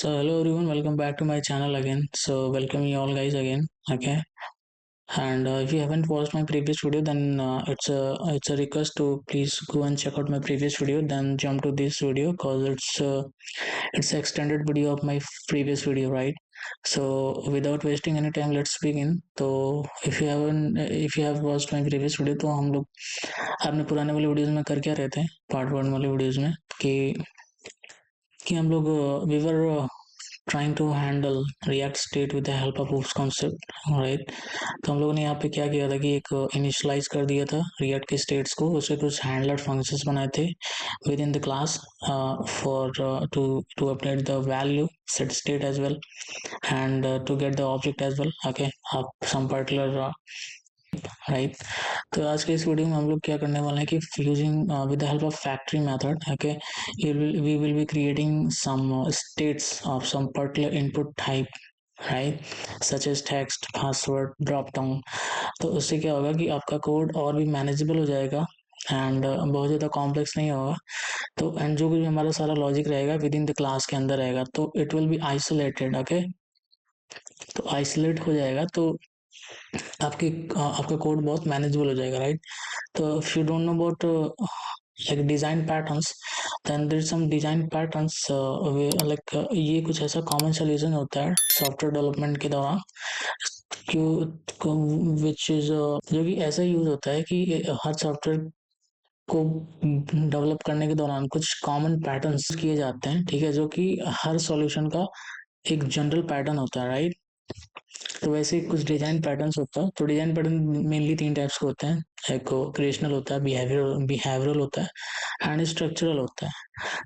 So hello everyone, welcome back to my channel again. So welcome you all guys again. Okay, and if you haven't watched my previous video, then it's a request to please go and check out my previous video. Then jump to this video because it's an extended video of my previous video, right? So without wasting any time, let's begin. So if you have watched my previous video, तो हम लोग आपने पुराने वाले videos में कर क्या रहे थे पार्ट वन वाले वीडियोस में कि हम लोग we were trying to handle react state with the help of oops concept, right? तो हम लोगों ने यहाँ पे क्या किया था कि एक इनिशियलाइज कर दिया था react के states को, उससे कुछ handler functions बनाए थे within the class for to update the value set state as well and to get the object as well. Okay, some particular right तो आज के इस वीडियो में हम लोग क्या करने वाले हैं कि using with the help of factory method okay we will be creating some states of some particular input type right such as text password drop down. तो उससे क्या होगा कि आपका कोड और भी मैनेजेबल हो जाएगा एंड बहुत ज़्यादा कॉम्प्लेक्स नहीं होगा। तो एंड जो भी हमारा सारा लॉजिक रहेगा विद इन द क्लास के अंदर रहेगा, तो it will be isolated. Okay, तो आइसोलेट हो जाएगा तो आपका कोड बहुत मैनेजेबल हो जाएगा, राइट? तो if you don't know about like design patterns, then there is some design patterns like ये कुछ ऐसा कॉमन सोल्यूशन होता है सॉफ्टवेयर डेवलपमेंट के दौरान विच इज जो कि ऐसा यूज होता है कि हर सॉफ्टवेयर को डेवलप करने के दौरान कुछ कॉमन पैटर्न्स किए जाते हैं, ठीक है, जो कि हर सॉल्यूशन का एक जनरल पैटर्न होता है, राइट? तो वैसे कुछ डिजाइन पैटर्न्स होता है। तो डिजाइन पैटर्न मेनली तीन टाइप्स के होते हैं, एक क्रिएशनल होता है, बिहेवियरल होता है एंड स्ट्रक्चरल होता है।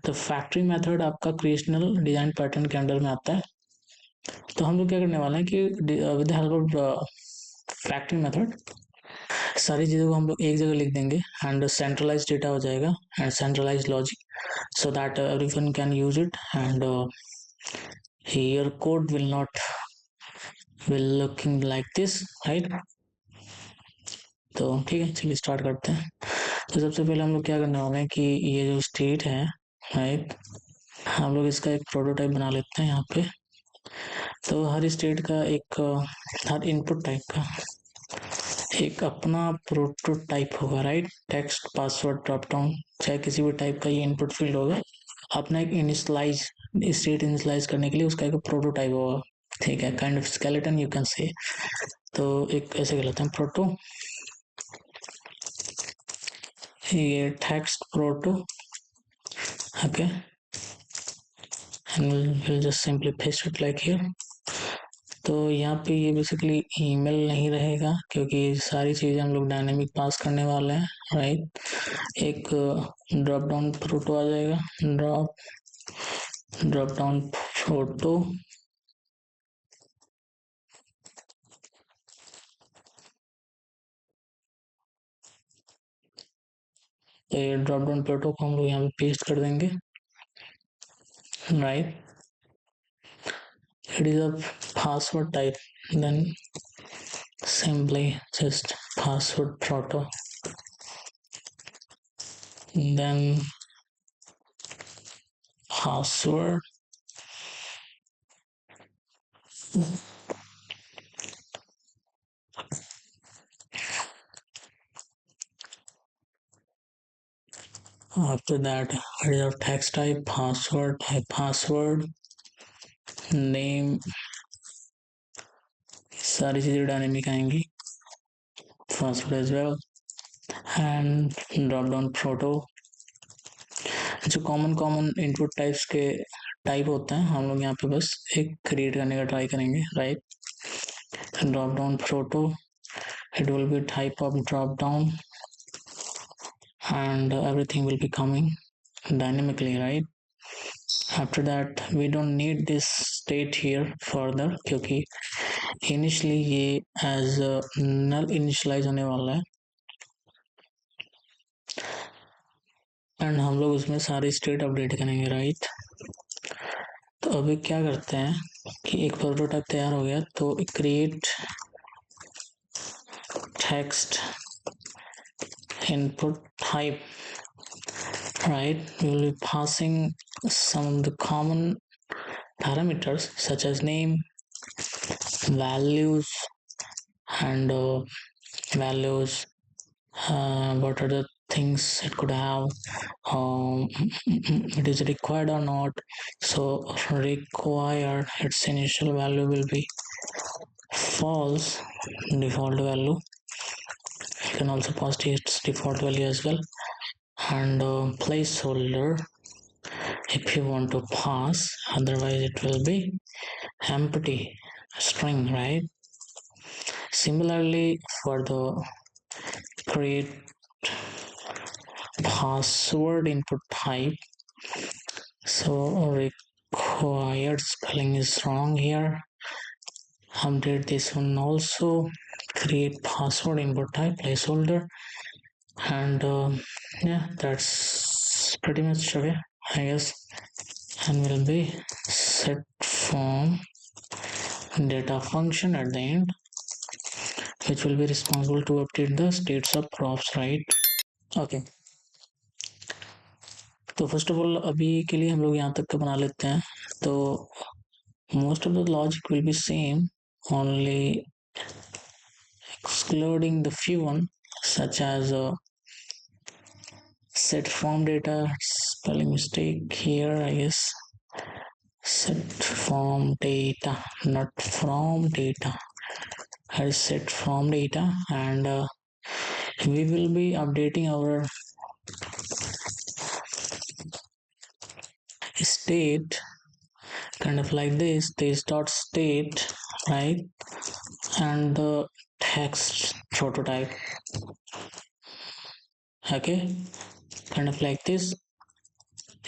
तो फैक्ट्री मेथड आपका क्रिएशनल डिजाइन पैटर्न के अंडर में आता है। तो हम लोग क्या करने वाले हैं कि with the help of factory method सारी चीज़ों को हम लोग एक जगह लिख देंगे एंड सेंट्रलाइज डेटा हो जाएगा and centralise logic so that everyone can use it and your code will looking like this, right? तो ठीक है, चलिए स्टार्ट करते हैं। तो सबसे पहले हम लोग क्या करने वाले हैं कि ये जो स्टेट है, राइट, हम लोग इसका एक प्रोटोटाइप बना लेते हैं यहाँ पे। तो हर स्टेट का एक हर इनपुट टाइप का एक अपना प्रोटोटाइप होगा, right? Text password drop down चाहे किसी भी टाइप का ये इनपुट फील्ड होगा, अपना एक इनिशियलाइज स्टेट इनिशियलाइज करने के लिए उसका एक प्रोटोटाइप होगा, ठीक है, kind of skeleton you can say. तो एक ऐसे कहलाते हैं प्रोटो, ये text proto, okay, and we'll just simply paste it like here। तो यहाँ पे ये बेसिकली ईमेल नहीं रहेगा क्योंकि सारी चीजें हम लोग डायनेमिक पास करने वाले हैं, राइट? एक ड्रॉप डाउन प्रोटो आ जाएगा, ड्रॉप डाउन फोटो, तो ये ड्रॉप डाउन प्रोटो को हम लोग यहाँ पे पेस्ट कर देंगे, right? It is a password type, then simply just password proto, then password, after that it is our text type password name, सारी चीजें डायनेमिक आएंगी, password as well and drop down photo. जो common input types के type होते हैं हम लोग यहाँ पे बस एक क्रिएट करने का ट्राई करेंगे, right? Drop down photo, it will be type of drop down and everything will be coming dynamically, right? After that we don't need this state here further क्योंकि initially ये as null initialize होने वाला है and हम लोग उसमें सारे state update करेंगे, राइट? तो अभी क्या करते हैं कि एक प्रोटोटाइप तैयार हो गया, तो create text input type, right? We will be passing some of the common parameters such as name, values, and values. What are the things it could have? It is required or not. So required, its initial value will be false. Default value, you can also pass its default value as well. And placeholder, if you want to pass, otherwise it will be empty string, right? Similarly, for the create password input type, so required spelling is wrong here. Update this one also. Create password input type placeholder, and yeah, that's pretty much okay, I guess. And will be set form data function at the end, which will be responsible to update the states of props, right? Okay, तो first of all अभी के लिए हम लोग यहाँ तक का बना लेते हैं. तो most of the logic will be same, only excluding the few one such as set form data, spelling mistake here, I guess. Set form data, not from data. I set form data, and we will be updating our state kind of like this dot state, right? And the text prototype, okay, kind of like this.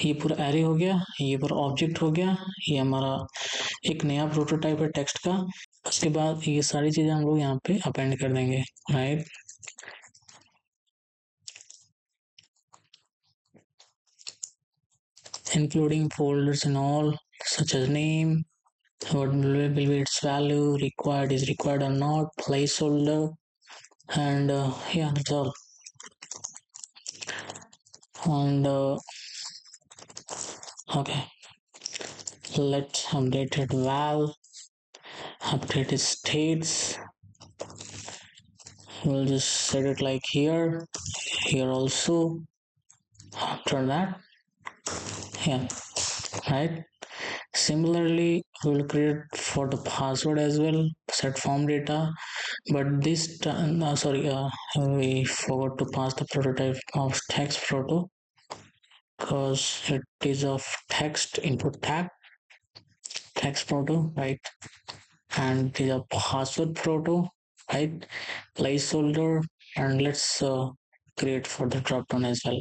ये पूरा array हो गया, ये पूरा object हो गया, ये हमारा एक नया प्रोटोटाइप है टेक्स्ट का. उसके बाद ये सारी चीजें हम लोग यहाँ पे अपेंड कर देंगे, right? Including folders and all, such as name, what will be its value, required is required or not, placeholder, and yeah, that's all. And okay, let's update it val, update its states. We'll just set it like here also. After that, yeah, right? Similarly, we'll create for the password as well, set form data, but this time, we forgot to pass the prototype of text proto, because it is of text input tag, text proto, right? And it is a password proto, right? Placeholder, and let's create for the dropdown as well,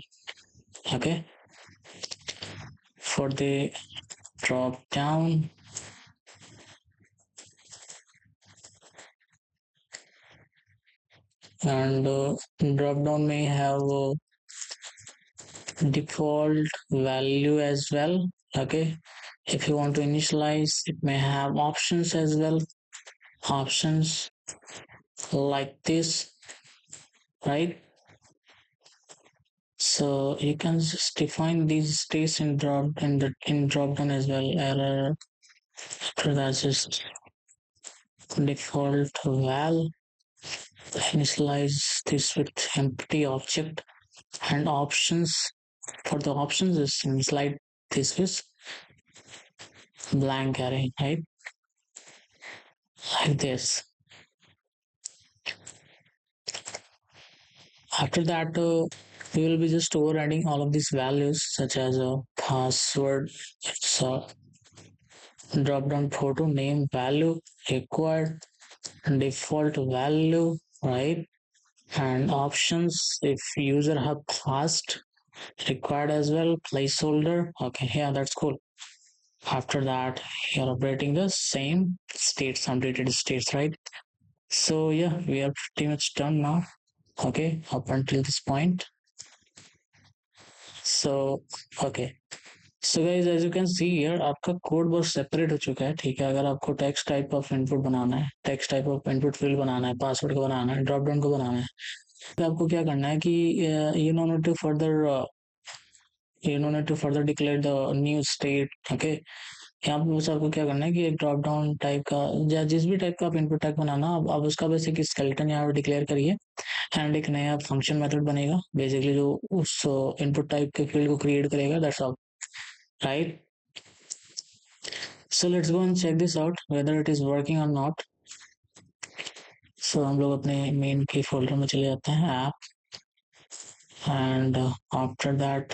okay? For the drop down, and drop down may have default value as well, okay? If you want to initialize, it may have options as well, options like this, right? So you can just define these states in drop down as well. Error, after that just default val, initialize this with empty object, and options, for the options is initialize this with blank array, right? Like this. After that, we will be just overriding all of these values, such as a password, it's a drop down photo, name, value, required, default value, right? And options, if user have passed, required as well, placeholder. Okay, yeah, that's cool. After that, you're operating the same states, updated states, right? So yeah, we are pretty much done now, okay, up until this point. So okay, so guys as you can see here, आपका code बहुत separate हो चुका है, ठीक है? अगर आपको text type of input बनाना है, text type of input field बनाना है, पासवर्ड को बनाना है, ड्रॉप डाउन को बनाना है, तो आपको क्या करना है कि you know need to further declare the new state, okay? यहाँ पे बस आपको क्या करना है कि एक ड्रॉप डाउन टाइप का या जिस भी टाइप का आप इनपुट टाइप बनाना, आप उसका बस एक स्केलेटन यहाँ पे डिक्लेयर करिए एंड एक नया फंक्शन मेथड बनेगा बेसिकली जो उस इनपुट टाइप के फील्ड को क्रिएट करेगा, that's all, right? So let's go and check this out whether it is working और नॉट। सो हम लोग अपने मेन के फोल्डर में चले जाते हैं, ऐप, एंड आफ्टर दैट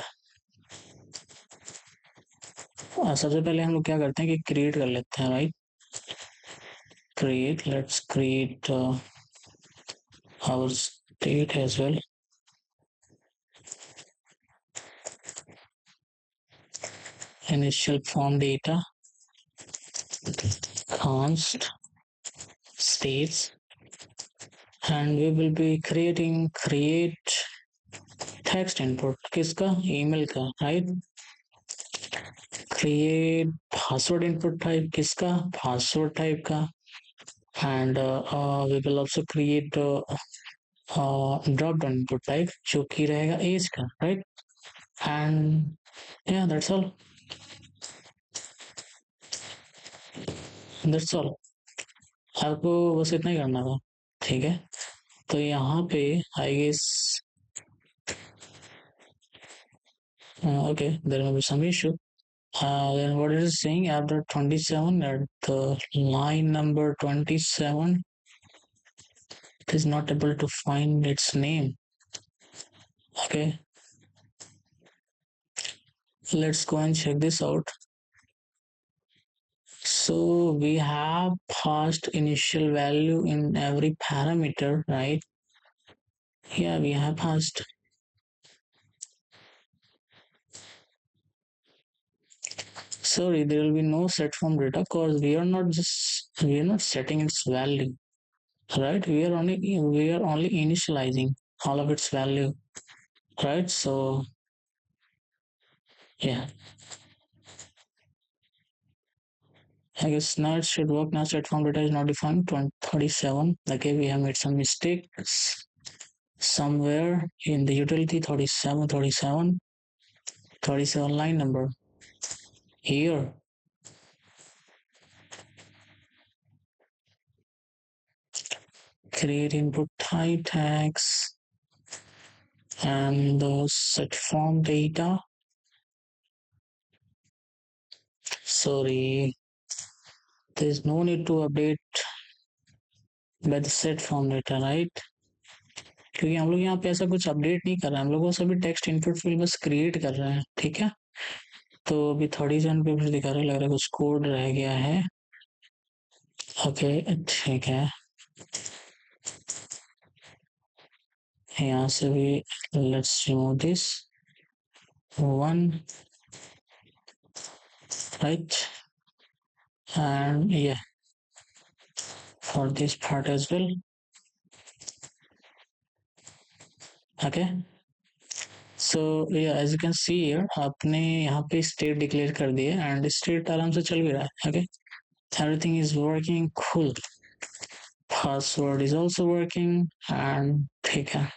सबसे पहले हम लोग क्या करते हैं कि क्रिएट कर लेते हैं, right? create let's create our state as well. Initial form data const states, and we will be create text input किसका, email का, right? create password input type किसका, password type का, and we will also create drop down input type जो कि रहेगा age का, right? and yeah, that's all. आपको बस इतना ही करना था, ठीक है? तो यहाँ पे I guess okay, there may be some issue. Then what is it saying after 27 at the line number 27, it is not able to find its name. Okay, let's go and check this out. So we have passed initial value in every parameter, right? Yeah, we have passed. Sorry, there will be no set form data because we are not setting its value, right? We are only initializing all of its value, right? So yeah, I guess now it should work. Now set form data is not defined. 37. Okay, we have made some mistakes somewhere in the utility. 37 line number here. Create input type tags and the set form data. Sorry, there's no need to update by the set form data, right? क्योंकि हम लोग यहाँ पे ऐसा कुछ update नहीं कर रहे हैं, हम लोग वो सभी टेक्स्ट इनपुट फील्ड बस क्रिएट कर रहे हैं, ठीक है? तो अभी 37 पे फिर दिखा रहा है, लग रहा है कुछ कोड रह गया है। ओके, ठीक है, यहाँ से भी let's remove this one, right, and yeah, for this part as well. Okay, so yeah, as you can see here, आपने यहाँ पे स्टेट डिक्लेयर कर दिए एंड स्टेट आराम से चल भी रहा है। Okay, everything is working cool, password is also working and ठीक है,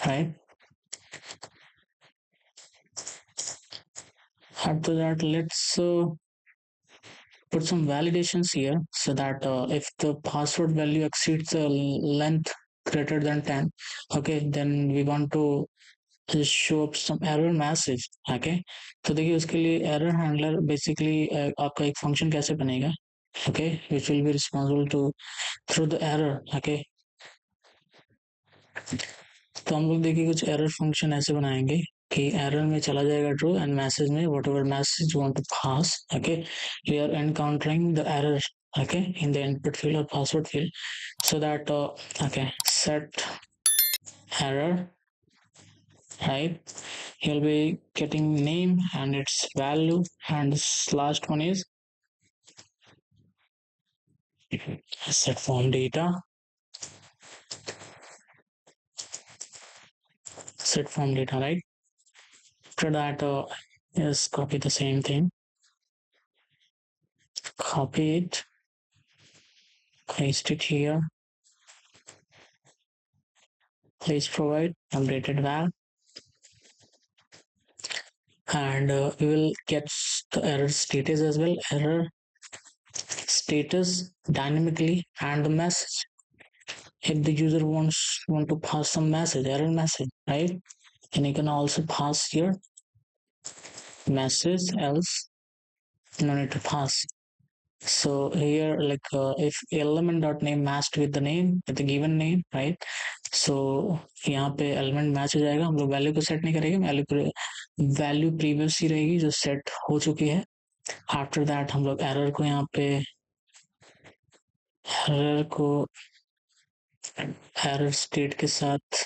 right? After that, let's put some validations here so that if the password value exceeds the length greater than 10, okay, then we want to show up some error message. Okay, तो देखिए उसके लिए error handler basically आपका एक function कैसे बनेगा, okay, which will be responsible to through the error. Okay, तो हम लोग देखिए कुछ error function ऐसे बनाएंगे कि error में चला जाएगा true and message में whatever message you want to pass, okay, we are encountering the error, okay, in the input field or password field, so that okay, set error, right? You'll be getting name and its value, and this last one is set form data, right? After that, just copy the same thing, copy it, paste it here, please provide updated val, and we will get the error status as well, error status dynamically, and the message if the user want to pass some message, error message, right? And you can also pass here message, else no need to pass. So here, like if element dot name matched with the name, with the given name, right? So यहाँ पे element match हो जाएगा, हम लोग value को set नहीं करेंगे, value previous ही रहेगी जो सेट हो चुकी है. आफ्टर दैट हम लोग एरर को यहाँ पे एरर को एरर स्टेट के साथ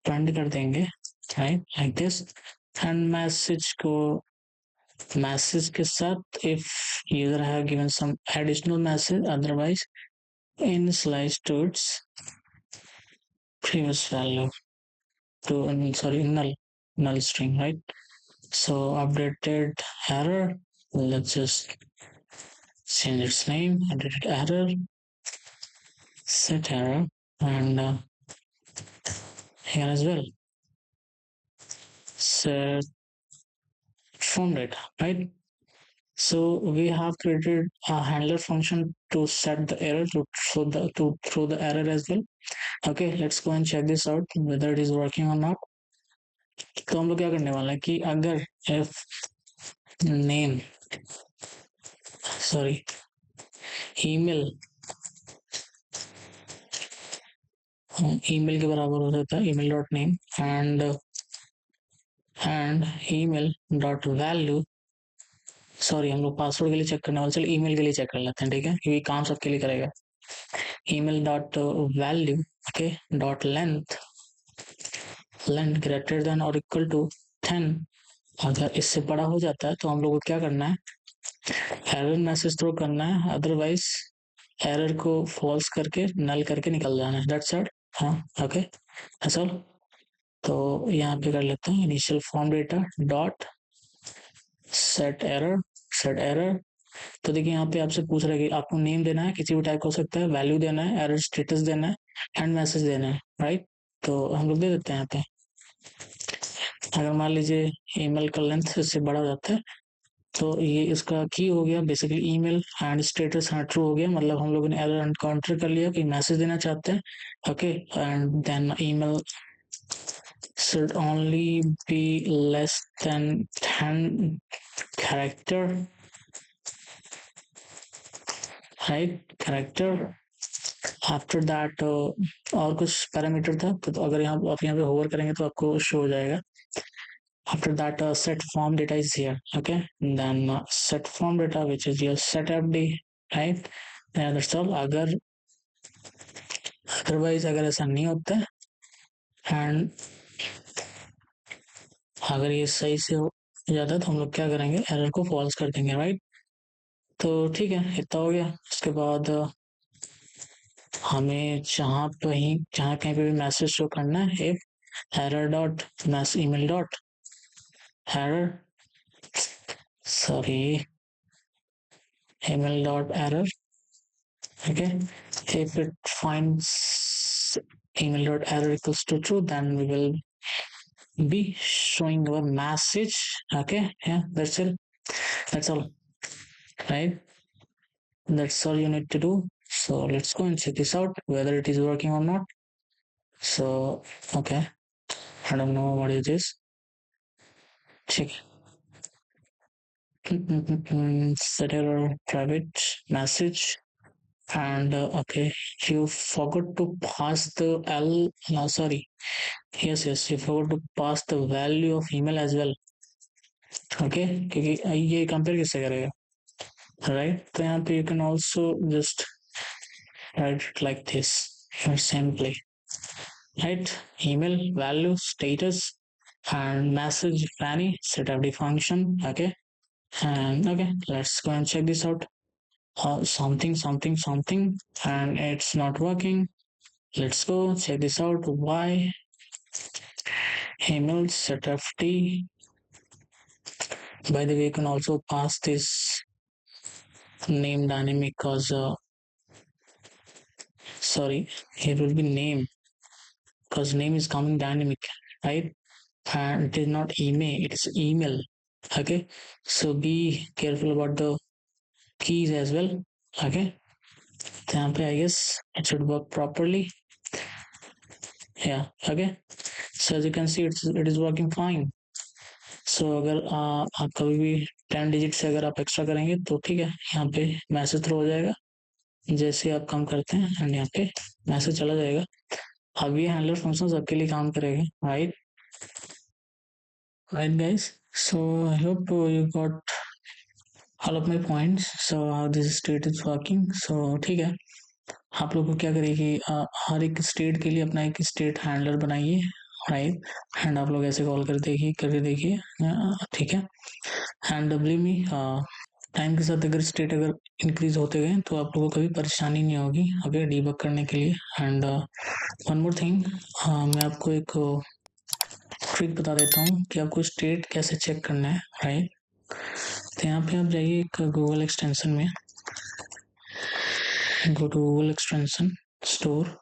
प्रिंट कर देंगे, right, like this. And message को मैसेज के साथ if user have given some additional message, otherwise initialize to its previous value to null string, right? So updated error, let's just change its name, updated error, set error, and here as well set form data, right? So we have created a handler function to set the error to throw the error as well. Okay, let's go and check this out whether it is working or not. तो हम लोग क्या करने वाला है कि अगर if name sorry email email के बराबर हो जाता है email dot name and email dot value, sorry हम लोग पासवर्ड के लिए चेक करने वाले, चलो ईमेल के लिए चेक कर लेते हैं, ठीक है, क्योंकि काम सबके लिए करेगा. email dot value, okay, dot length greater than or equal to 10. अगर इससे बड़ा हो जाता है तो हम लोग को क्या करना है, एरर मैसेज थ्रो करना है, अदरवाइज एरर को फॉल्स करके नल करके निकल जाना है. That's it. हाँ, ओके, दैट्स ऑल. तो यहाँ पे कर लेते हैं initial form data dot set error. तो देखिए यहाँ पे आपसे पूछ रहा है कि आपको नेम देना है, किसी भी टाइप का हो सकता है, वैल्यू देना है, एरर स्टेटस देना है, एंड मैसेज देना है, राइट. तो हम लोग दे देते हैं यहाँ पे. अगर मान लीजिए ईमेल का लेंथ इससे बड़ा हो जाता है तो ये इसका की हो गया, basically email and status true हो गया, मतलब हम लोगों ने एरर एनकाउंटर कर लिया कि मैसेज देना चाहते हैं. Okay, and then email should only be less than 10 character, right, character. After that और कुछ पैरामीटर था तो अगर यहाँ आप यहाँ पे होवर करेंगे तो आपको शो हो जाएगा. after that set form data is here, okay, then set form data which is your set fd, right. That's all. अगर अदरवाइज अगर ऐसा नहीं होता है एंड अगर ये सही से हो जाता है तो हम लोग क्या करेंगे, एरर को फॉल्स कर देंगे, राइट. तो ठीक है, इतना हो गया. उसके बाद हमें जहाँ कहीं पे भी मैसेज शो करना है, if error dot mess email dot error sorry email dot error, okay, if it finds email dot error equals to true, then we will be showing our message. Okay, yeah, that's it, that's all, right, that's all you need to do. So let's go and check this out whether it is working or not. So okay, I don't know what is this. Check set error private message, and okay, you forgot to pass the sorry, yes, you forgot to pass the value of email as well. okay, क्योंकि ये compare किससे करेगा, right. तो यहाँ पे you can also just write it like this simply, right, email value status and message fanny set fd function. Okay, and okay, let's go and check this out. Something and it's not working. Let's go check this out. Why email set fd. By the way, you can also pass this name dynamic because sorry, it will be name because name is coming dynamic, right. and it is not email, it's email. Okay, so be careful about the keys as well. Okay, तो यहाँ पे I guess it should work properly. Yeah, okay, so as you can see it is working fine. सो अगर आप कभी भी 10 digit से अगर आप एक्स्ट्रा करेंगे तो ठीक है, यहाँ पे मैसेज थ्रो हो जाएगा जैसे आप कम करते हैं एंड यहाँ पे मैसेज चला जाएगा। अब ये हैंडलर फंक्शन सबके लिए काम करेगा, right right guys. So I hope you got all of my points, so how this state is working. So ठीक है, आप लोग को क्या करिए कि हर एक स्टेट के लिए अपना एक स्टेट हैंडलर बनाइए, राइट, एंड आप लोग ऐसे कॉल करके देखिए, ठीक है। एंड बिलीव मी, टाइम के साथ अगर स्टेट अगर इंक्रीज होते गए तो आप लोगों को कभी परेशानी नहीं होगी अगर डीबग करने के लिए। एंड वन मोर थिंग, मैं आपको एक ट्रिक बता देता हूँ कि आपको स्टेट कैसे चेक करना है, राइट। तो यहाँ पे आप जाइए एक गूगल एक्सटेंशन में, go to Google extension store,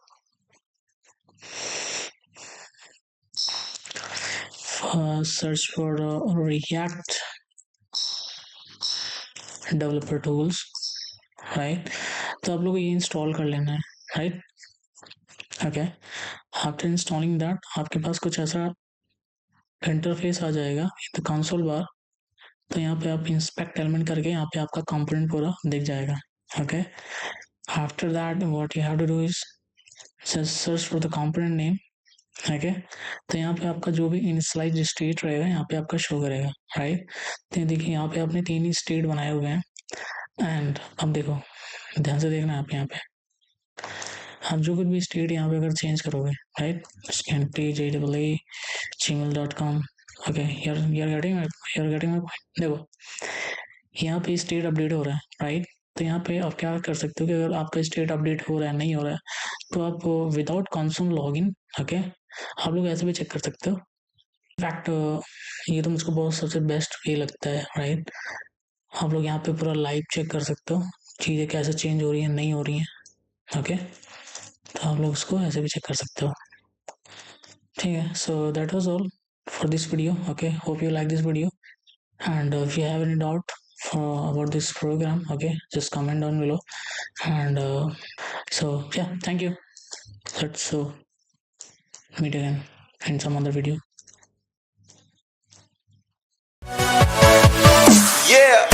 search for React developer tools, right. तो आप लोग ये इंस्टॉल कर लेना है, right, okay. After installing that आपके पास कुछ ऐसा इंटरफेस आ जाएगा द कंसोल बार। तो यहाँ पे आप इंस्पेक्ट एलिमेंट करके यहाँ पे आपका कंपोनेंट पूरा दिख जाएगा, okay. After that what you have to do is search for the component name, okay. तो यहाँ पे आपका जो भी इनिशियलाइज स्टेट रहेगा यहाँ पे आपका शो करेगा, राइट। तो देखिए यहाँ पे आपने 3 ही स्टेट बनाए हुए हैं। एंड अब देखो, ध्यान से देखना आप यहाँ पे, आप जो कुछ भी स्टेट यहाँ पे अगर चेंज करोगे, right, gmail.com, okay, you're getting my point। देखो यहाँ पे स्टेट अपडेट हो रहा है, राइट। तो यहाँ पे आप क्या कर सकते हो कि अगर आपका स्टेट अपडेट हो रहा है नहीं हो रहा है तो आप विदाउट कंसोल लॉगिन, ओके, आप लोग ऐसे भी चेक कर सकते हो। इनफैक्ट ये तो मुझको बहुत सबसे बेस्ट वे लगता है, राइट। आप लोग यहाँ पे पूरा लाइव चेक कर सकते हो चीज़ें कैसे चेंज हो रही हैं नहीं हो रही हैं, ओके। तो आप लोग उसको ऐसे भी चेक कर सकते हो, ठीक है। So that was all for this video, okay, hope you like this video, and if you have any doubt about this program, okay, just comment down below. And so yeah, thank you. Let's meet again in some other video. Yeah.